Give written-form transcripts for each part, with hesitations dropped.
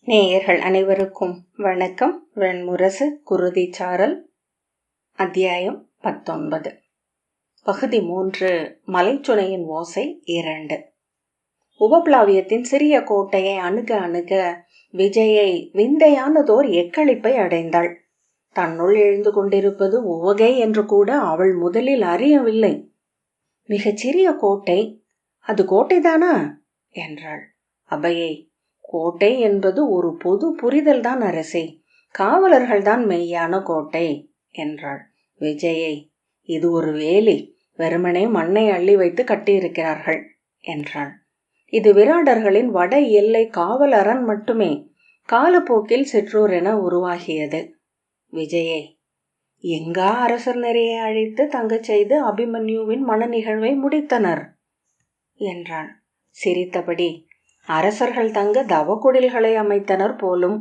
நேயர்கள் அனைவருக்கும் வணக்கம். வெண்முரசு குருதி சாரல், அத்தியாயம் 19, பகுதி 3, மலைச்சுனையின் ஓசை 2. உபப்ளாவியத்தின் சிறிய கோட்டையை அணுக அணுக விஜயை விந்தையானதோர் எக்களிப்பை அடைந்தாள். தன்னுள் எழுந்து கொண்டிருப்பது உவகை என்று கூட அவள் முதலில் அறியவில்லை. மிகச் சிறிய கோட்டை, அது கோட்டைதானா என்றாள். அபயை, கோட்டை என்பது ஒரு பொது புரிதல்தான் அரசே, காவலர்கள்தான் மெய்யான கோட்டை என்றாள். விஜயை, இது ஒரு வேலி, வெறுமனே மண்ணை அள்ளி வைத்து கட்டியிருக்கிறார்கள் என்றாள். இது விராடர்களின் வட எல்லை காவல் அரண் மட்டுமே, காலப்போக்கில் சிற்றூர் என உருவாகியது. விஜயை, எங்கா அரசர் நிறைய அழைத்து தங்கச் செய்து அபிமன்யுவின் மன நிகழ்வை முடித்தனர் என்றாள் சிரித்தபடி. அரசர்கள் தங்க தவக்குடில்களை அமைத்தனர் போலும்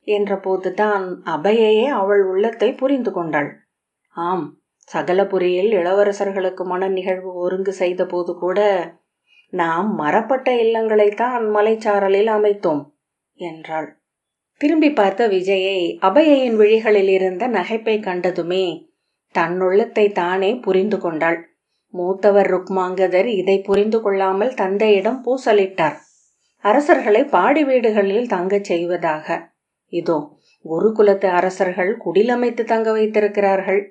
என்ற போதுதான் அபயையே அவள் உள்ளத்தை புரிந்து கொண்டாள். ஆம், சகலபுரியில் இளவரசர்களுக்கு மன நிகழ்வு ஒருங்கு செய்த போது கூட நாம் மரப்பட்ட இல்லங்களைத்தான் மலைச்சாரலில் அமைத்தோம் என்றாள். திரும்பி பார்த்த விஜயை அபயையின் விழிகளில் இருந்த நகைப்பை கண்டதுமே தன்னுள்ளத்தை தானே புரிந்து கொண்டாள். மூத்தவர் ருக்மாங்கதர் இதை புரிந்து கொள்ளாமல் தந்தையிடம் பூசலிட்டார், அரசர்களை பாடி வீடுகளில் தங்கச் செய்வதாக. இதோ குருகுலத்து அரசர்கள் குடிலமைத்து தங்க வைத்திருக்கிறார்கள்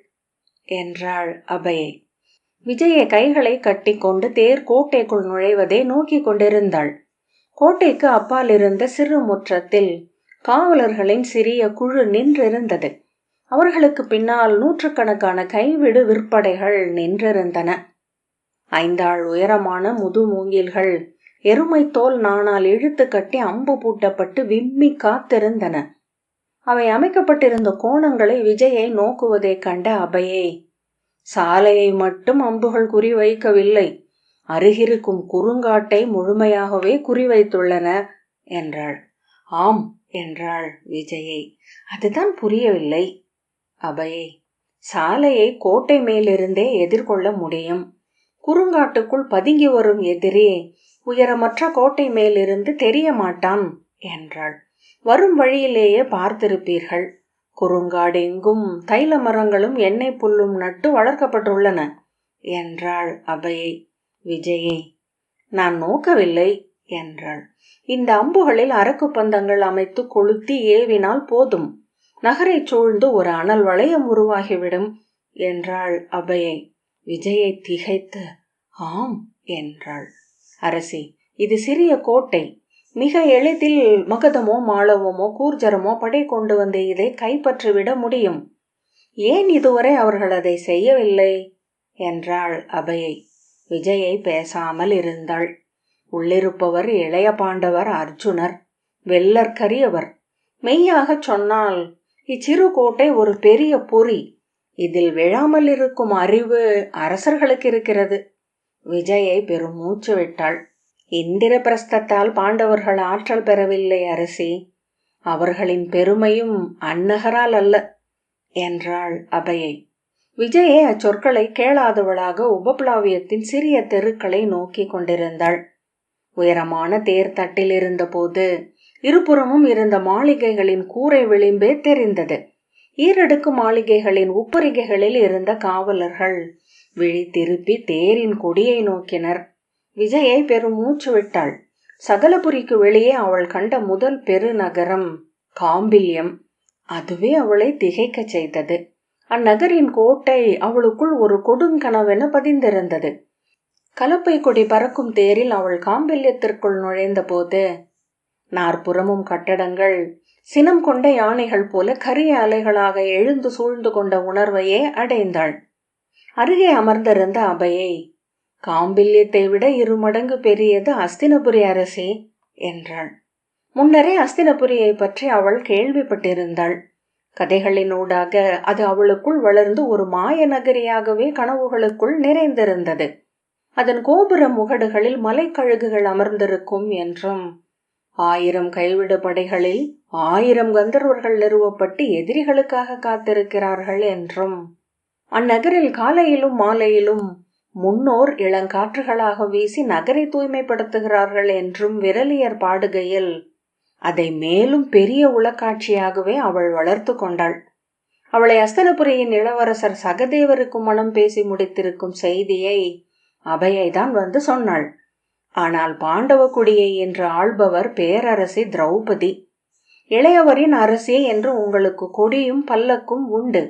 என்றாள் அபயை. விஜயை கைகளை கட்டி கொண்டு தேர் கோட்டைக்குள் நுழைவதை நோக்கி கொண்டிருந்தாள். கோட்டைக்கு அப்பால் இருந்த சிறு முற்றத்தில் காவலர்களின் சிறிய குழு நின்றிருந்தது. அவர்களுக்கு பின்னால் நூற்றுக்கணக்கான கைவிடு விற்படைகள் நின்றிருந்தன. 5 ஆள் உயரமான முது மூங்கில்கள் எருமை தோல் நாணால் இழுத்து கட்டி அம்பு பூட்டப்பட்டு விம்மி காத்திருந்தன. அவை அமைக்கப்பட்டிருந்த கோணங்களை விஜயை நோக்குவதை கண்ட அபயை, சாலையை மட்டும் அம்புகள் குறிவைக்கவில்லை, அருகிருக்கும் குறுங்காட்டை முழுமையாகவே குறிவைத்துள்ளன என்றாள். ஆம் என்றாள் விஜயை. அதுதான் புரியவில்லை. அபயை, சாலையை கோட்டை மேலிருந்தே எதிர்கொள்ள முடியும். குறுங்காட்டுக்குள் பதுங்கி வரும் எதிரி உயரமற்ற கோட்டை மேலிருந்து தெரிய மாட்டான் என்றாள். வரும் வழியிலேயே பார்த்திருப்பீர்கள், குறுங்காடு எங்கும் தைல மரங்களும் எண்ணெய் புல்லும் நட்டு வளர்க்கப்பட்டுள்ளன என்றாள் அபயை. விஜயை, நான் நோக்கவில்லை என்றாள். இந்த அம்புகளில் அரக்கு பந்தங்கள் அமைத்து கொளுத்தி ஏவினால் போதும், நகரை சூழ்ந்து ஒரு அனல் வளையம் உருவாகிவிடும் என்றாள் அபயை. விஜயை திகைத்து ஆம் என்றாள். அரசி, இது சிறிய கோட்டை, மிக எளிதில் மகதமோ மாளவமோ கூர்ஜரமோ படை கொண்டு வந்து இதை கைப்பற்றிவிட முடியும். ஏன் இதுவரை அவர்கள் அதை செய்யவில்லை என்றாள் அபயை. விஜயை பேசாமல் இருந்தாள். உள்ளிருப்பவர் இளைய பாண்டவர் அர்ஜுனர், வெல்லற்கரியவர். மெய்யாகச் சொன்னால் இச்சிறு கோட்டை ஒரு பெரிய பொறி, இதில் விழாமல் இருக்கும் அறிவு அரசர்களுக்கு இருக்கிறது. விஜயை பெருமூச்சு விட்டாள். இந்திர பிரஸ்தத்தால் பாண்டவர்கள் ஆற்றல் பெறவில்லை அரசி, அவர்களின் பெருமையும் அந்நகரால் அல்ல என்றாள் அபயை. விஜயை அச்சொற்களை கேளாதவளாக உபப்ளாவியத்தின் சிறிய தெருக்களை நோக்கி கொண்டிருந்தாள். உயரமான தேர் தட்டில் இருந்த போது இருபுறமும் இருந்த மாளிகைகளின் கூரை விளிம்பே தெரிந்தது. ஈரடுக்கு மாளிகைகளின் உப்பரிகைகளில் இருந்த காவலர்கள் விழி திருப்பி தேரின் கொடியை நோக்கினர். விஜயை பெருமூச்சு விட்டாள். சகலபுரிக்கு வெளியே அவள் கண்ட முதல் பெருநகரம் காம்பில்யம். அதுவே அவளை திகைக்க செய்தது. அந்நகரின் கோட்டை அவளுக்குள் ஒரு கொடுங்கனவென பதிந்திருந்தது. கலப்பை கொடி பறக்கும் தேரில் அவள் காம்பில்யத்திற்குள் நுழைந்த போது நாற்புறமும் கட்டடங்கள் சினம் கொண்ட யானைகள் போல கரிய அலைகளாக எழுந்து சூழ்ந்து கொண்ட உணர்வையே அடைந்தாள். அருகே அமர்ந்திருந்த அபயை, காம்பில்யத்தை விட 2 மடங்கு பெரியது அஸ்தினபுரி அரசே என்றாள். முன்னரே அஸ்தினபுரியை பற்றி அவள் கேள்விப்பட்டிருந்தாள். கதைகளினூடாக அது அவளுக்குள் வளர்ந்து ஒரு மாய நகரியாகவே கனவுகளுக்குள் நிறைந்திருந்தது. அதன் கோபுர முகடுகளில் மலைக்கழுகுகள் அமர்ந்திருக்கும் என்றும், 1000 கைவிடு படைகளில் 1000 கந்தர்வர்கள் நிறுவப்பட்டு எதிரிகளுக்காக காத்திருக்கிறார்கள் என்றும், அந்நகரில் காலையிலும் மாலையிலும் முன்னோர் இளங்காற்றுகளாக வீசி நகரை தூய்மைப்படுத்துகிறார்கள் என்றும் விரலியர் பாடுகையில் அதை மேலும் பெரிய உளக்காட்சியாகவே அவள் வளர்த்து கொண்டாள். அவளை அஸ்தினபுரியின் இளவரசர் சகதேவருக்கு மனம் பேசி முடித்திருக்கும் செய்தியை அபயைதான் வந்து சொன்னாள். ஆனால் பாண்டவக்குடியை என்று ஆள்பவர் பேரரசி திரௌபதி. இளையவரின் அரசி என்று உங்களுக்கு கொடியும் பல்லக்கும் உண்டு.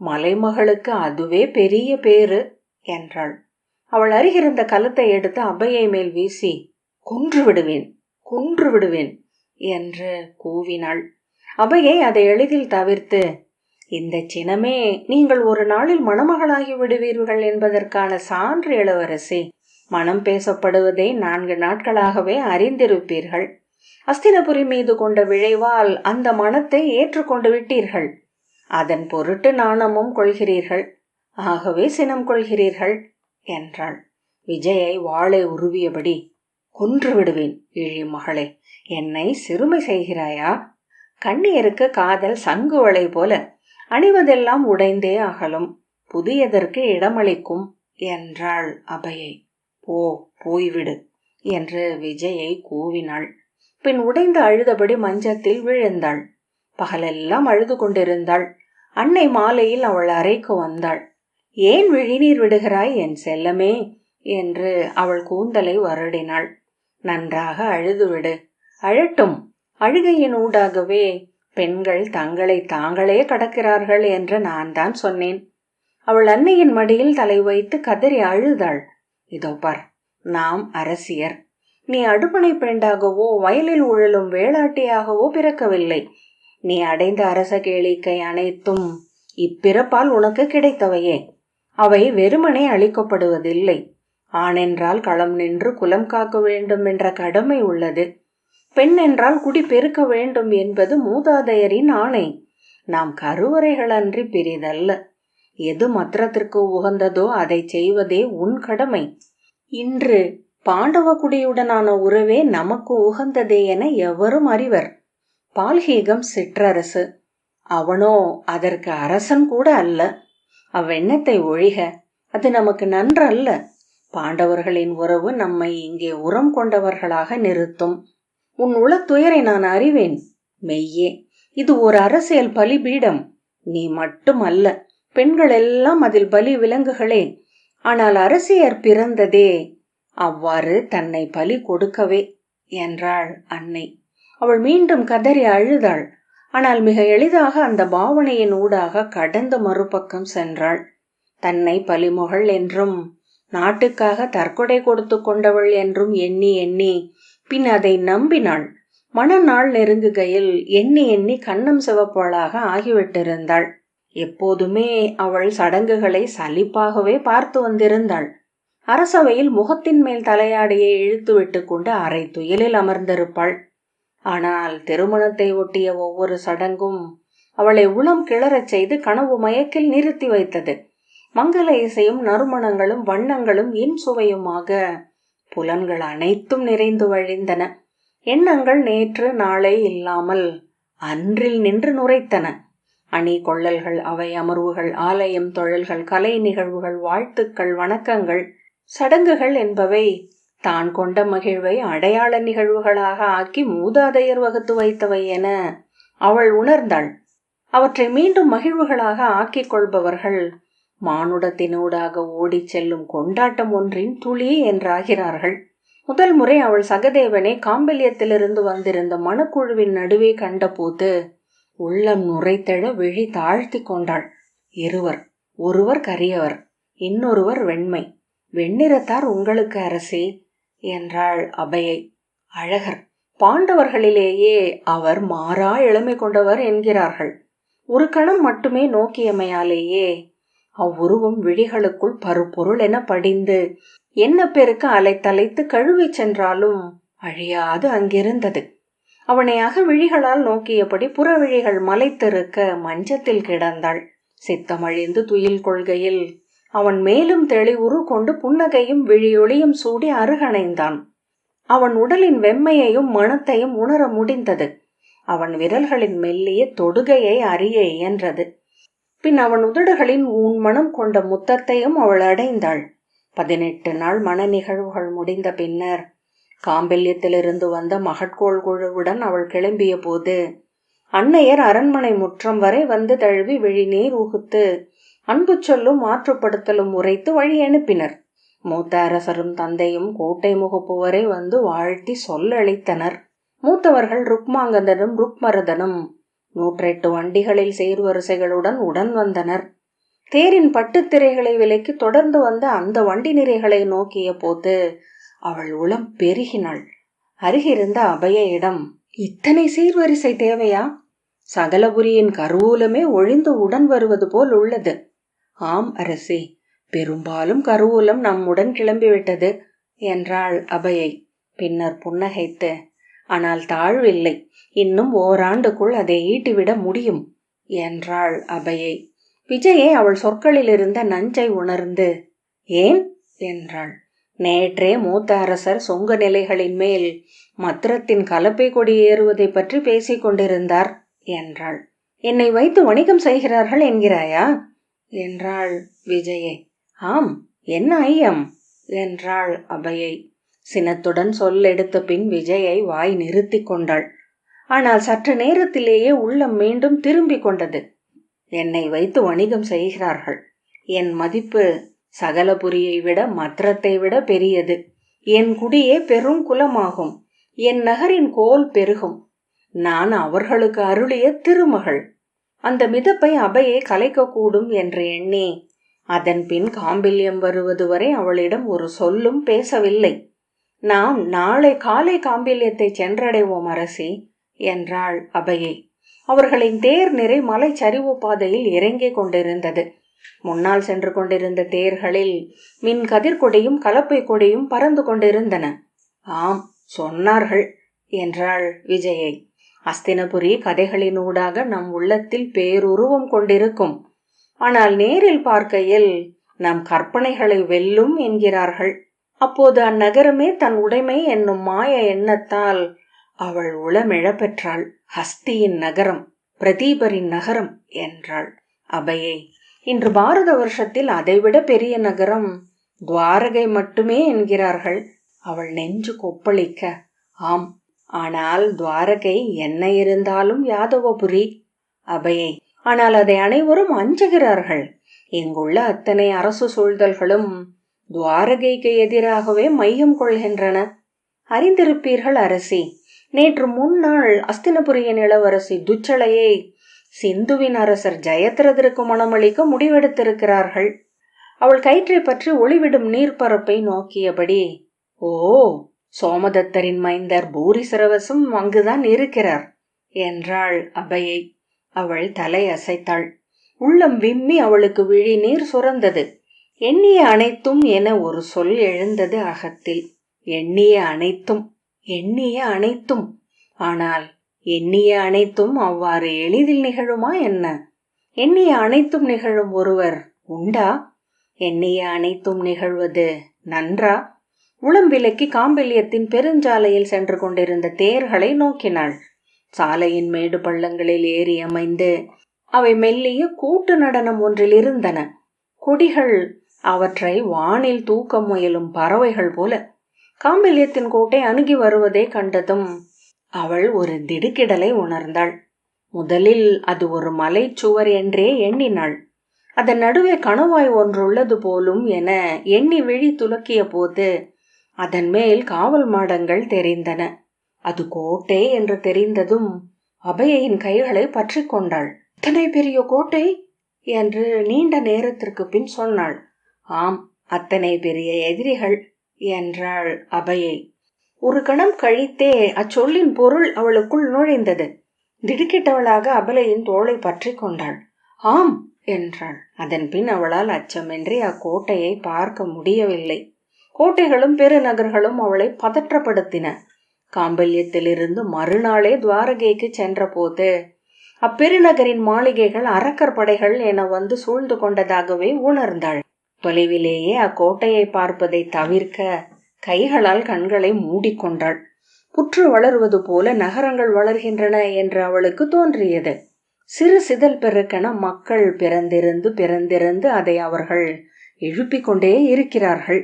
மலைமகளுக்கு அதுவே பெரிய பேரு என்றாள். அவள் அருகிருந்த கலத்தை எடுத்து அபயை மேல் வீசி, கொன்று விடுவேன், கொன்று விடுவேன் என்று கூவினாள். அபயை அதை எளிதில் தவிர்த்து, இந்த சினமே நீங்கள் ஒரு நாளில் மணமகளாகி விடுவீர்கள் என்பதற்கான சான்று இளவரசி. மனம் பேசப்படுவதை 4 நாட்களாகவே அறிந்திருப்பீர்கள். அஸ்தினபுரி மீது கொண்ட விழைவால் அந்த மனத்தை ஏற்றுக்கொண்டு விட்டீர்கள். அதன் பொருட்டு நாணமும் கொள்கிறீர்கள். ஆகவே சினம் கொள்கிறீர்கள் என்றாள். விஜயை வாளை உருவியபடி, கொன்று விடுவேன் இழி மகளே, என்னை சிறுமை செய்கிறாயா? கண்ணியருக்கு காதல் சங்குவளை போல அணிவதெல்லாம் உடைந்தே அகலும், புதியதற்கு இடமளிக்கும் என்றாள் அபயை. போய்விடு என்று விஜயை கூவினாள். பின் உடைந்து அழுதபடி மஞ்சத்தில் விழுந்தாள். பகலெல்லாம் அழுது கொண்டிருந்தாள். அன்னை மாலையில் அவள் அறைக்கு வந்தாள். ஏன் விழிநீர் விடுகிறாய் என் செல்லமே என்று அவள் கூந்தலை வருடினாள். நன்றாக அழுதுவிடு. அழட்டும். அழுகையின் ஊடாகவே பெண்கள் தங்களை தாங்களே கடக்கிறார்கள் என்று நான் தான் சொன்னேன். அவள் அன்னையின் மடியில் தலை வைத்து கதறி அழுதாள். இதோ பார், நாம் அரசியர். நீ அடுமனை பெண்டாகவோ வயலில் உழலும் வேளாட்டியாகவோ பிறக்கவில்லை. நீ அடைந்த அரச கேளிக்கை அனைத்தும் இப்பிறப்பால் உனக்கு கிடைத்தவையே. அவை வெறுமனே அளிக்கப்படுவதில்லை. ஆணென்றால் களம் நின்று குலம் காக்க வேண்டும் என்ற கடமை உள்ளது. பெண் என்றால் குடி பெருக்க வேண்டும் என்பது மூதாதையரின் ஆணை. நாம் கருவறைகள் அன்றி பிரிதல்ல. எது மத்திரத்திற்கு உகந்ததோ அதை செய்வதே உன் கடமை. இன்று பாண்டவ குடியுடனான உறவே நமக்கு உகந்ததே என எவரும் அறிவர். பால்ஹீகம் சிற்றரசு. அவனோ அதற்கு அரசன் கூட அல்ல. அவ்வெண்ணத்தை ஒழிக. அது நமக்கு நன்றல்ல. பாண்டவர்களின் உறவு நம்மை இங்கே உரம் கொண்டவர்களாக நிறுத்தும். உன் உளத்துயரை நான் அறிவேன். மெய்யே, இது ஒரு அரசியல் பலிபீடம். நீ மட்டும் அல்ல, பெண்கள் எல்லாம் அதில் பலி விலங்குகளே. ஆனால் அரசியர் பிறந்ததே அவ்வாறு தன்னை பலி கொடுக்கவே என்றாள் அன்னை. அவள் மீண்டும் கதறி அழுதாள். ஆனால் மிக எளிதாக அந்த பாவனையின் ஊடாக கடந்து மறுபக்கம் சென்றாள். தன்னை பலிமொகள் என்றும் நாட்டுக்காக தற்கொடை கொடுத்து கொண்டவள் என்றும் எண்ணி எண்ணி பின் அதை நம்பினாள். மணநாள் நெருங்குகையில் எண்ணி எண்ணி கண்ணம் சிவப்பவளாக ஆகிவிட்டிருந்தாள். எப்போதுமே அவள் சடங்குகளை சலிப்பாகவே பார்த்து வந்திருந்தாள். அரசவையில் முகத்தின் மேல் தலையாடியை இழுத்து விட்டு கொண்டு அரை துயிலில் அமர்ந்திருப்பாள். ஆனால் திருமணத்தை ஒட்டிய ஒவ்வொரு சடங்கும் அவளை உளம் கிளறச் செய்து கனவு மயக்கில் நிறுத்தி வைத்தது. மங்கள இசையும் நறுமணங்களும் வண்ணங்களும் இன்சுவையுமாக புலன்கள் அனைத்தும் நிறைந்து வழிந்தன. எண்ணங்கள் நேற்று நாளை இல்லாமல் அன்றில் நின்று நுரைத்தன. அணி கொள்ளல்கள், அவை அமர்வுகள், ஆலயம் தொழல்கள், கலை நிகழ்வுகள், வாழ்த்துக்கள், வணக்கங்கள், சடங்குகள் என்பவை தான் கொண்ட மகிழ்வை அடையாள நிகழ்வுகளாக ஆக்கி மூதாதையர் வகுத்து வைத்தவை என அவள் உணர்ந்தாள். அவற்றை மீண்டும் மகிழ்வுகளாக ஆக்கிக் கொள்பவர்கள் மானுடத்தினூடாக ஓடிச் செல்லும் கொண்டாட்டம் ஒன்றின் துளி என்றாகிறார்கள். முதல் முறை அவள் சகதேவனை காம்பல்யத்திலிருந்து வந்திருந்த மணக்குழுவின் நடுவே கண்டபோது உள்ளம் நுரைத்தெழ விழி தாழ்த்தி கொண்டாள். இருவர், ஒருவர் கரியவர், இன்னொருவர் வெண்மை. வெண்ணிறத்தார் உங்களுக்கு அரசி என்றாள் அபயை. அழகர். பாண்டவர்களிலேயே அவர் மாறா இளமை கொண்டவர் என்கிறார்கள். ஒரு கணம் மட்டுமே நோக்கியமையாலேயே அவ்வுருவம் விழிகளுக்குள் பருப்பொருள் என படிந்து என்ன பெருக்கு அலைத்தலைத்து கழுவி சென்றாலும் அழியாது அங்கிருந்தது. அவனை அகவிழிகளால் நோக்கியபடி புறவிழிகள் மலைத்திருக்க மஞ்சத்தில் கிடந்தாள். சித்தமழிந்து துயில் கொள்கையில் அவன் மேலும் தெளிவுறு கொண்டு புன்னகையும் விழியொளியும் சூடி அருகணைந்தான். அவன் உடலின் வெம்மையையும் மணத்தையும் உணர முடிந்தது. அவன் விரல்களின் மெல்லிய தொடுகையை அறிய இயன்றது. பின் அவன் உதடுகளின் ஊன்மணம் கொண்ட முத்தத்தையும் அவள் அடைந்தாள். 18 நாள் மன நிகழ்வுகள் முடிந்த பின்னர் காம்பல்யத்திலிருந்து வந்த மகட்கோள் குழுவுடன் அவள் கிளம்பிய போது அன்னையர் அரண்மனை முற்றம் வரை வந்து தழுவி விழிநீர் உகுத்து அன்பு சொல்லும் ஆற்றுப்படுத்தலும் உரைத்து வழி அனுப்பினர். மூத்த அரசரும் தந்தையும் கோட்டை முகப்பு வரை வந்து வாழ்த்தி சொல்லளித்தனர். மூத்தவர்கள் ருக்மாங்கதனும் ருக்மரதனும் 108 வண்டிகளில் சீர்வரிசைகளுடன் உடன் வந்தனர். தேரின் பட்டுத்திரைகளை விலைக்கு தொடர்ந்து வந்த அந்த வண்டி நிறைகளை நோக்கிய போது அவள் உளம் பெருகினாள். அருகிருந்த அபயிடம், இத்தனை சீர்வரிசை தேவையா? சகலபுரியின் கருவூலமே ஒழிந்து உடன் வருவது போல் உள்ளது. ஆம் அரசே, பெரும்பாலும் கருவூலம் நம்முடன் கிளம்பிவிட்டது என்றாள் அபயை. பின்னர் புன்னகைத்து, ஆனால் தாழ்வில்லை, இன்னும் ஓராண்டுக்குள் அதை ஈட்டிவிட முடியும் என்றாள் அபயை. விஜயை அவள் சொற்களில் இருந்த நஞ்சை உணர்ந்து, ஏன் என்றாள். நேற்றே மூத்த அரசர் சொங்க நிலைகளின் மேல் மத்திரத்தின் கலப்பை கொடி ஏறுவதை பற்றி பேசிக் கொண்டிருந்தார் என்றாள். என்னை வைத்து வணிகம் செய்கிறார்கள் என்கிறாயா என்றாள் விஜயை. ஆம், என்ன ஐயம் என்றாள் அபயை. சினத்துடன் சொல்லெடுத்த பின் விஜயை வாய் நிறுத்தி கொண்டாள். ஆனால் சற்று நேரத்திலேயே உள்ளம் மீண்டும் திரும்பிக் கொண்டது. என்னை வைத்து வணிகம் செய்கிறார்கள். என் மதிப்பு சகலபுரியை விட மத்திரத்தை விட பெரியது. என் குடியே பெரும் குலமாகும். என் நகரின் கோல் பெருகும். நான் அவர்களுக்கு அருளிய திருமகள். அந்த மிதப்பை அபையை கலைக்கக்கூடும் என்று எண்ணி அதன் பின் காம்பில்யம் வருவது வரை அவளிடம் ஒரு சொல்லும் பேசவில்லை. நாம் நாளை காலை காம்பில்யத்தை சென்றடைவோம் அரசி என்றாள் அபயை. அவர்களின் தேர் நிறை மலை சரிவு பாதையில் இறங்கிக் கொண்டிருந்தது. முன்னால் சென்று கொண்டிருந்த தேர்களில் மின் கதிர்கொடியும் கலப்பை கொடியும் பறந்து கொண்டிருந்தன. ஆம், சொன்னார்கள் என்றாள் விஜயை. அஸ்தினபுரி கதைகளினூடாக நம் உள்ளத்தில் பேருருவம் கொண்டிருக்கும். ஆனால் நேரில் பார்க்கையில் நம் கற்பனைகளை வெல்லும் என்கிறார்கள். அப்போது அந்நகரமே தன் உடைமை என்னும் மாய எண்ணத்தால் அவள் உளமிழப்பெற்றாள். ஹஸ்தியின் நகரம், பிரதீபரின் நகரம் என்றாள் அபயை. இன்று பாரத வருஷத்தில் அதைவிட பெரிய நகரம் துவாரகை மட்டுமே என்கிறார்கள். அவள் நெஞ்சு கொப்பளிக்க, ஆம், ஆனால் துவாரகை என்ன இருந்தாலும் யாதவபுரி. அபயை, ஆனால் அதை அனைவரும் அஞ்சுகிறார்கள். இங்குள்ள அத்தனை அரசு சூழ்தல்களும் துவாரகைக்கு எதிராகவே மையம் கொள்கின்றன. அறிந்திருப்பீர்கள் அரசி, நேற்று முன்னாள் அஸ்தினபுரியின் இளவரசி துச்சலையை சிந்துவின் அரசர் ஜெயத்ரதருக்கு மணமளிக்க முடிவெடுத்திருக்கிறார்கள். அவள் கயிற்றை பற்றி ஒளிவிடும் நீர்ப்பரப்பை நோக்கியபடி, ஓ, சோமதத்தரின் மைந்தர் பூரிசிரவசும் அங்குதான் இருக்கிறார் என்றாள் அபயை. அவள் தலை அசைத்தாள். உள்ளம் விம்மி அவளுக்கு விழி நீர் சுரந்தது. எண்ணிய அனைத்தும் என ஒரு சொல் எழுந்தது அகத்தில். எண்ணிய அனைத்தும், எண்ணிய அனைத்தும். ஆனால் எண்ணிய அனைத்தும் அவ்வாறு எளிதில் நிகழுமா என்ன? எண்ணிய அனைத்தும் நிகழும் ஒருவர் உண்டா? எண்ணிய அனைத்தும் நிகழ்வது நன்றா? உளம் விலக்கி காம்பில்யத்தின் பெருஞ்சாலையில் சென்று கொண்டிருந்த தேர்களை நோக்கினாள். சாலையின் மேடு பள்ளங்களில் ஏறி அமைந்து அவை மெல்லிய கூட்டு நடனம் ஒன்றில் இருந்தன. கொடிகள் அவற்றை வானில் தூக்க முயலும் பறவைகள் போல. காம்பில்யத்தின் கோட்டை அணுகி வருவதை கண்டதும் அவள் ஒரு திடுக்கிடலை உணர்ந்தாள். முதலில் அது ஒரு மலை சுவர் என்றே எண்ணினாள். அதன் நடுவே கணவாய் ஒன்றுள்ளது போலும் என எண்ணி விழி துலக்கிய போது அதன் மேல் காவல் மாடங்கள் தெரிந்தன. அது கோட்டை என்று தெரிந்ததும் அபையின் கைகளை பற்றி கொண்டாள். இத்தனை பெரிய கோட்டை என்று நீண்ட நேரத்திற்கு பின் சொன்னாள். ஆம், அத்தனை பெரிய எதிரிகள் என்றாள் அபயை. ஒரு கணம் கழித்தே அச்சொல்லின் பொருள் அவளுக்குள் நுழைந்தது. திடுக்கிட்டவளாக அபலையின் தோளை பற்றி கொண்டாள். ஆம் என்றாள். அதன் பின் அவளால் அச்சமின்றி அக்கோட்டையை பார்க்க முடியவில்லை. கோட்டைகளும் பெருநகர்களும் அவளை பதற்றப்படுத்தின. காம்பல்யத்திலிருந்து மறுநாளே துவாரகைக்கு சென்ற போது அப்பெருநகரின் மாளிகைகள் அரக்கர் படைகள் என வந்து சூழ்ந்து கொண்டதாகவே உணர்ந்தாள். தொலைவிலேயே அக்கோட்டையை பார்ப்பதை தவிர்க்க கைகளால் கண்களை மூடிக்கொண்டாள். புற்று வளர்வது போல நகரங்கள் வளர்கின்றன என்று அவளுக்கு தோன்றியது. சிறு சிதல் பெருக்கென மக்கள் பிறந்திருந்து அதை அவர்கள் எழுப்பிக் கொண்டே இருக்கிறார்கள்.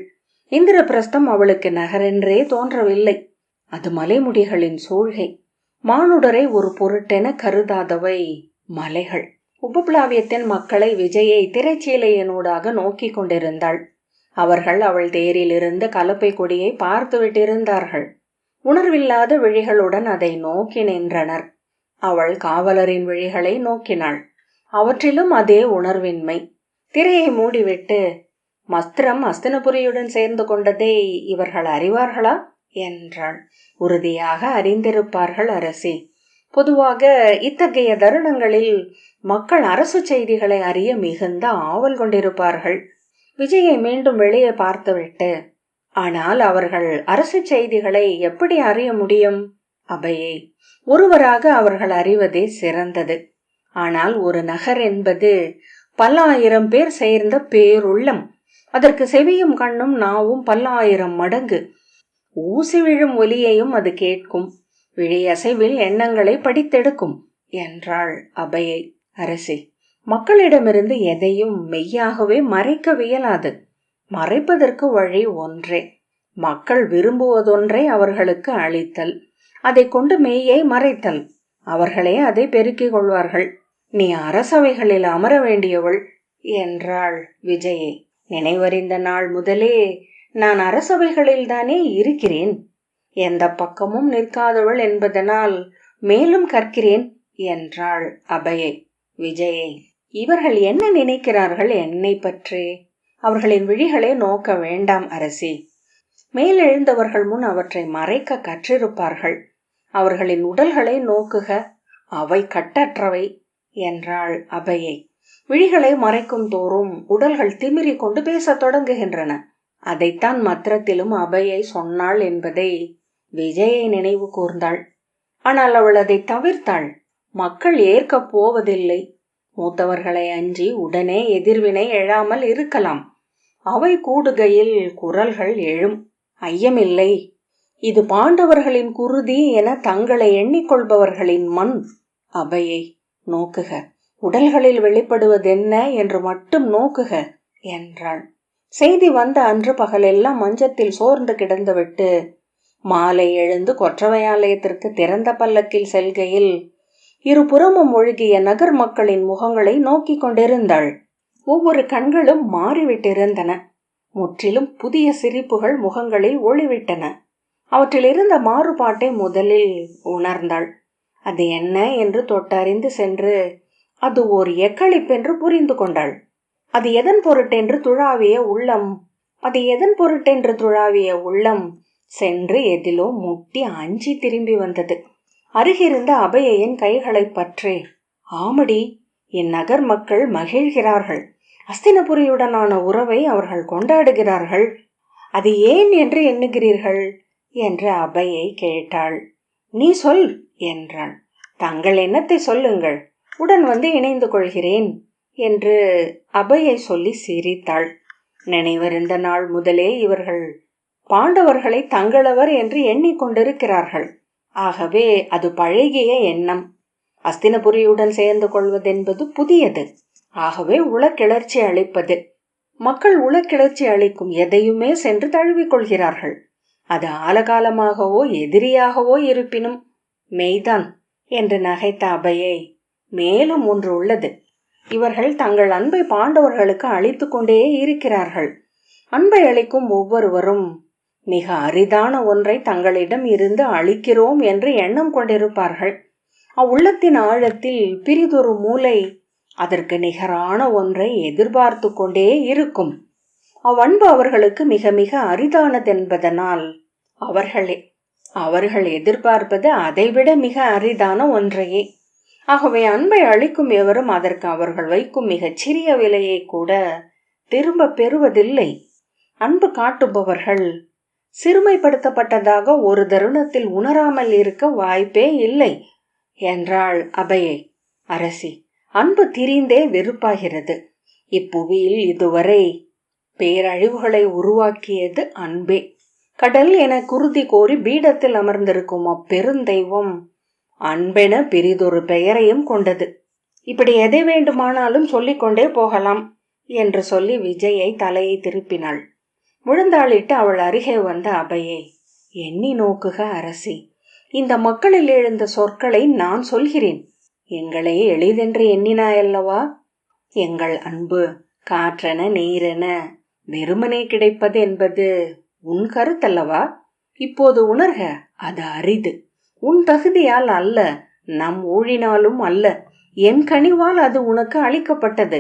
இந்திரபிரஸ்தம் அவளுக்கு நகரென்றே தோன்றவில்லை. அது மலைமுடிகளின் சூழ்கை. மானுடரை ஒரு பொருட்டென கருதாதவை மலைகள். உபப்ளாவியத்தின் மக்களை விஜயை திரைச்சீலையினூடாக நோக்கி கொண்டிருந்தாள். அவர்கள் அவள் தேரிலிருந்து கலப்பை கொடியை பார்த்து விட்டிருந்தார்கள். உணர்வில்லாத விழிகளுடன் அதை நோக்கி நின்றனர். அவள் காவலரின் விழிகளை நோக்கினாள். அவற்றிலும் அதே உணர்வின்மை. திரையை மூடிவிட்டு, மஸ்திரம் அஸ்தினபுரியுடன் சேர்ந்து கொண்டதை இவர்கள் அறிவார்களா என்றாள். உறுதியாக அறிந்திருப்பார்கள் அரசி. பொதுவாக இத்தகைய தருணங்களில் மக்கள் அரசு செய்திகளை அறிய மிகுந்த ஆவல் கொண்டிருப்பார்கள். விஜயை மீண்டும் வெளியே பார்த்துவிட்டு, ஆனால் அவர்கள் அரசு செய்திகளை எப்படி அறிய முடியும்? அபையை, ஒருவராக அவர்கள் அறிவதே சிறந்தது. ஆனால் ஒரு நகர் என்பது பல்லாயிரம் பேர் சேர்ந்த பேருள்ளம். அதற்கு செவியும் கண்ணும் நாவும் பல்லாயிரம் மடங்கு. ஊசி விழும் ஒலியையும் அது கேட்கும். விழியசைவில் எண்ணங்களை படித்தெடுக்கும் என்றாள் அபையை. அரசி, மக்களிடமிருந்து எதையும் மெய்யாகவே மறைக்கவியலாது. மறைப்பதற்கு வழி ஒன்றே. மக்கள் விரும்புவதொன்றை அவர்களுக்கு அளித்தல், அதை கொண்டு மெய்யை மறைத்தல். அவர்களே அதை பெருக்கிக் கொள்வார்கள். நீ அரசவைகளில் அமர வேண்டியவள் என்றாள் விஜயை. நினைவறிந்த நாள் முதலே நான் அரசவைகளில்தானே இருக்கிறேன். எந்த பக்கமும் நிற்காதவள் என்பதனால் மேலும் கற்கிறேன் என்றாள் அபையை. விஜயை, இவர்கள் என்ன நினைக்கிறார்கள் என்னை பற்றி? அவர்களின் விழிகளை நோக்க வேண்டாம் அரசி. மேலெழுந்தவர்கள் முன் அவற்றை மறைக்க கற்றிருப்பார்கள். அவர்களின் உடல்களை நோக்குக, அவை கட்டற்றவை என்றாள் அபையை. விழிகளை மறைக்கும் தோறும் உடல்கள் திமிரி கொண்டு பேசத் தொடங்குகின்றன. அதைத்தான் மத்திரத்திலும் அபையை சொன்னாள் என்பதை விஜயை நினைவு கூர்ந்தாள். ஆனால் அவள் அதை தவிர்த்தாள். மக்கள் ஏற்கப் போவதில்லை. மூத்தவர்களை அஞ்சி உடனே எதிர்வினை எழாமல் இருக்கலாம். அவை கூடுகையில் குரல்கள் எழும். ஐயமில்லை, இது பாண்டவர்களின் குருதி என தங்களை எண்ணிக்கொள்பவர்களின் மண். அபையை நோக்குக, உடல்களில் வெளிப்படுவதென்ன என்று மட்டும் நோக்குக என்றாள். செய்தி வந்த அன்று பகலெல்லாம் மஞ்சத்தில் சோர்ந்து கிடந்துவிட்டு மாலை எழுந்து கொற்றவையாலயத்திற்கு திறந்த பல்லக்கில் செல்கையில் இருபுறமும் ஒழுகிய நகர் மக்களின் முகங்களை நோக்கி கொண்டிருந்தாள். ஒவ்வொரு கண்களும் மாறிவிட்டிருந்தன. முற்றிலும் புதிய சிரிப்புகள் முகங்களில் ஒளிவிட்டன. அவற்றில் இருந்த மாறுபாட்டை முதலில் உணர்ந்தாள். அது என்ன என்று தொட்டறிந்து சென்று அது ஓர் எக்களிப்பென்று புரிந்து கொண்டாள். அது எதன் பொருட்டென்று துழாவிய உள்ளம் சென்று எதிலோ முட்டி அஞ்சி திரும்பி வந்தது. அருகிருந்த அபையின் கைகளை பற்றி, ஆமடி, என் நகர் மக்கள் மகிழ்கிறார்கள். அஸ்தினபுரியுடனான உறவை அவர்கள் கொண்டாடுகிறார்கள். அது ஏன் என்று எண்ணுகிறீர்கள் என்று அபையை கேட்டாள். நீ சொல் என்றாள். தங்கள் எண்ணத்தை சொல்லுங்கள், உடன் வந்து இணைந்து கொள்கிறேன் என்று அபையை சொல்லி சிரித்தாள். நினைவறிந்த நாள் முதலே இவர்கள் பாண்டவர்களை தங்களவர் என்று எண்ணிக்கொண்டிருக்கிறார்கள். ஆகவே அது பழகிய எண்ணம். அஸ்தினபுரியுடன் சேர்ந்து கொள்வதென்பது புதியது. ஆகவே உளக்கிளர்ச்சி அளிப்பது. மக்கள் உளக்கிளர்ச்சி அளிக்கும் எதையுமே சென்று தழுவிக்கொள்கிறார்கள். அது ஆலகாலமாகவோ எதிரியாகவோ இருப்பினும் மெய்தான் என்று நகைத்த அபையை, மேலும் ஒன்று உள்ளது. இவர்கள் தங்கள் அன்பை பாண்டவர்களுக்கு அளித்து கொண்டே இருக்கிறார்கள். அன்பை அளிக்கும் ஒவ்வொருவரும் மிக அரிதான ஒன்றை தங்களிடம் இருந்து அளிக்கிறோம் என்று எண்ணம் கொண்டிருப்பார்கள். அவ்வுள்ளத்தின் ஆழத்தில் பிரிதொரு மூளை அதற்கு நிகரான ஒன்றை எதிர்பார்த்து கொண்டே இருக்கும். அவ்வன்பு அவர்களுக்கு மிக மிக அரிதானதென்பதனால் அவர்கள் எதிர்பார்ப்பது அதைவிட மிக அரிதான ஒன்றையே. ஆகவே அன்பை அளிக்கும் எவரும் அதற்கு அவர்கள் வைக்கும் மிகச் சிறிய விலையை கூட திரும்ப பெறுவதில்லை. அன்பு காட்டுபவர்கள் சிறுமைப்படுத்தப்பட்டதாக ஒரு தருணத்தில் உணராமல் இருக்க வாய்ப்பே இல்லை என்றாள் அபையை. அரசி, அன்பு திரிந்தே வெறுப்பாகிறது. இப்புவியில் இதுவரை பேரழிவுகளை உருவாக்கியது அன்பே. கடல் என குருதி கோரி பீடத்தில் அமர்ந்திருக்கும் அப்பெருந்தெய்வம் அன்பென பிரிதொரு பெயரையும் கொண்டது. இப்படி எதை வேண்டுமானாலும் சொல்லிக்கொண்டே போகலாம் என்று சொல்லி விஜயை தலையை திருப்பினாள். முழந்தாளிட்டு அவள் அருகே வந்த அபயை, எண்ணி நோக்குக அரசி, இந்த மக்களில் எழுந்த சொற்களை நான் சொல்கிறேன். எங்களை எளிதென்று எண்ணினாயல்லவா? எங்கள் அன்பு காற்றென நீரென வெறுமனே கிடைப்பது என்பது உன் கருத்தல்லவா? இப்போது உணர்க, அது அரிது. உன் தகுதியால் அல்ல, நம் ஊழினாலும் அல்ல, என் கனிவால் அது உனக்கு அளிக்கப்பட்டது.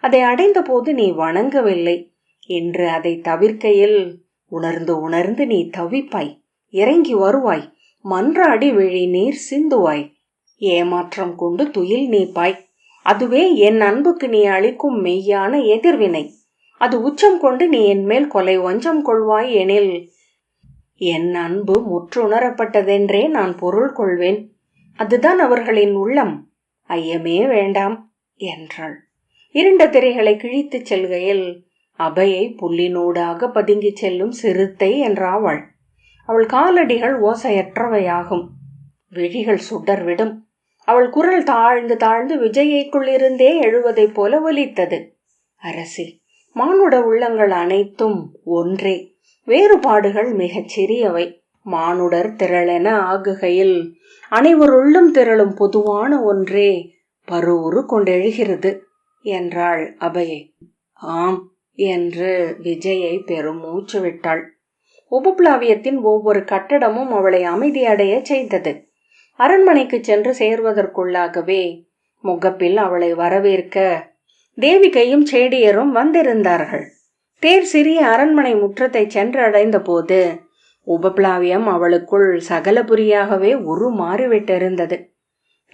அதை அடைந்த போது நீ வணங்கவில்லை. இன்று அதை தவிர்க்கையில் உணர்ந்து உணர்ந்து நீ தவிப்பாய், இறங்கி வருவாய், மன்றாடி விழி நீர் சிந்துவாய், ஏமாற்றம் கொண்டு துயில் நீப்பாய். அதுவே என் அன்புக்கு நீ அளிக்கும் மெய்யான எதிர்வினை. அது உச்சம் கொண்டு நீ என் மேல் கொலை வஞ்சம் கொள்வாய் எனில் என் அன்பு முற்றுணரப்பட்டதென்றே நான் பொருள் கொள்வேன். அதுதான் அவர்களின் உள்ளம், ஐயமே வேண்டாம் என்றாள். இருண்ட திரைகளை கிழித்துச் செல்கையில் அபயை புல்லினூடாக பதுங்கி செல்லும் சிறுத்தை என்றாவள். அவள் காலடிகள் ஓசையற்றவையாகும், விழிகள் சுடர்விடும். அவள் குரல் தாழ்ந்து தாழ்ந்து விஜயைக்குள்ளிருந்தே எழுவதைப் போல ஒலித்தது. அரசி, மானுட உள்ளங்கள் அனைத்தும் ஒன்றே, வேறுபாடுகள் மிகச் சிறியவை. மானுடர் திரளென ஆகுகையில் அனைவருள்ளும் திரளும் பொதுவான ஒன்றே பருவுரு கொண்டெழுகிறது என்றாள் அபயை. ஆம் என்று விஜயை பெருமூச்சு விட்டாள். உபப்ளாவியத்தின் ஒவ்வொரு கட்டடமும் அவளை அமைதியடைய செய்தது. அரண்மனைக்கு சென்று சேர்வதற்குள்ளாகவே முகப்பில் அவளை வரவேற்க தேவிகையும் சேடியரும் வந்திருந்தார்கள். தேர் சிறிய அரண்மனை முற்றத்தை சென்றடைந்த போது உபப்ளாவியம் அவளுக்குள் சகலபுரியாகவே உருமாறிவிட்டிருந்தது.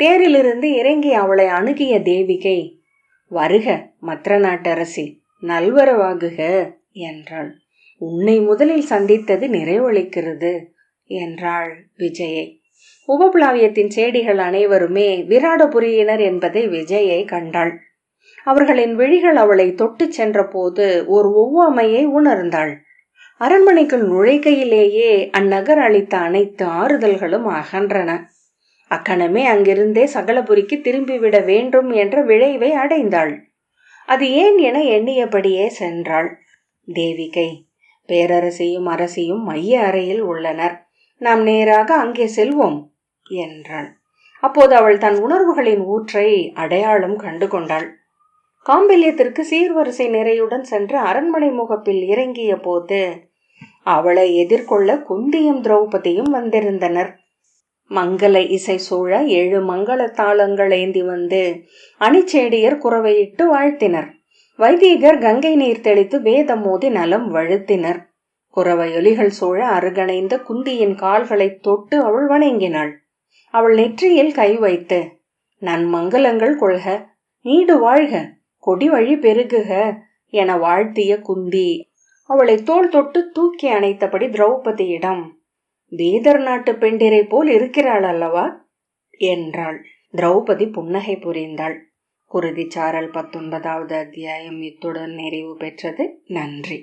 தேரிலிருந்து இறங்கி அவளை அணுகிய தேவிகை, வருக மற்ற நாட்டரசி, நல்வரவாகுக என்றாள். உன்னை முதலில் சந்தித்தது நிறைவளிக்கிறது என்றாள் விஜயை. உபப்ளாவியத்தின் சேடிகள் அனைவருமே விராடபுரியினர் என்பதை விஜயை கண்டாள். அவர்களின் விழிகள் அவளை தொட்டு சென்ற போது ஒரு ஒவ்வாமையை உணர்ந்தாள். அரண்மனைக்குள் நுழைக்கையிலேயே அந்நகர் அளித்த அனைத்து ஆறுதல்களும் அகன்றன. அக்கணமே அங்கிருந்தே சகலபுரிக்கு திரும்பிவிட வேண்டும் என்ற விளைவை அடைந்தாள். அது ஏன் என எண்ணியபடியே சென்றாள். தேவிகை, பேரரசியும் அரசியும் மைய அறையில் உள்ளனர், நாம் நேராக அங்கே செல்வோம் என்றாள். அப்போது அவள் தன் உணர்வுகளின் ஊற்றை அடையாளம் கண்டு கொண்டாள். காம்பல்யத்திற்கு சீர்வரிசை நிறையுடன் சென்று அரண்மனை முகப்பில் இறங்கிய போது அவளை எதிர்கொள்ள குந்தியும் திரௌபதியும் வந்திருந்தனர். மங்கள இசை சூழ 7 மங்கள தாளங்கள் ஏந்தி வந்து அணிச்சேடியர் குரவையிட்டு வாழ்த்தினர். வைதீகர் கங்கை நீர் தெளித்து வேதம் மோதி நலம் வழுத்தினர். குரவையொலிகள் சூழ அருகணைந்த குந்தியின் கால்களை தொட்டு அவள் வணங்கினாள். அவள் நெற்றியில் கை வைத்து, நன்மங்கலங்கள் கொள்க, நீடு வாழ்க, கொடி வழி பெருகுக என வாழ்த்திய குந்தி அவளை தோள் தொட்டு தூக்கி அணைத்தபடி திரௌபதியிடம், வேதர் நாட்டு பெண்டிரை போல் இருக்கிறாள் அல்லவா என்றாள். திரௌபதி புன்னகை புரிந்தாள். குருதிச்சாரல் 19வது அத்தியாயம் இத்துடன் நிறைவு பெற்றது. நன்றி.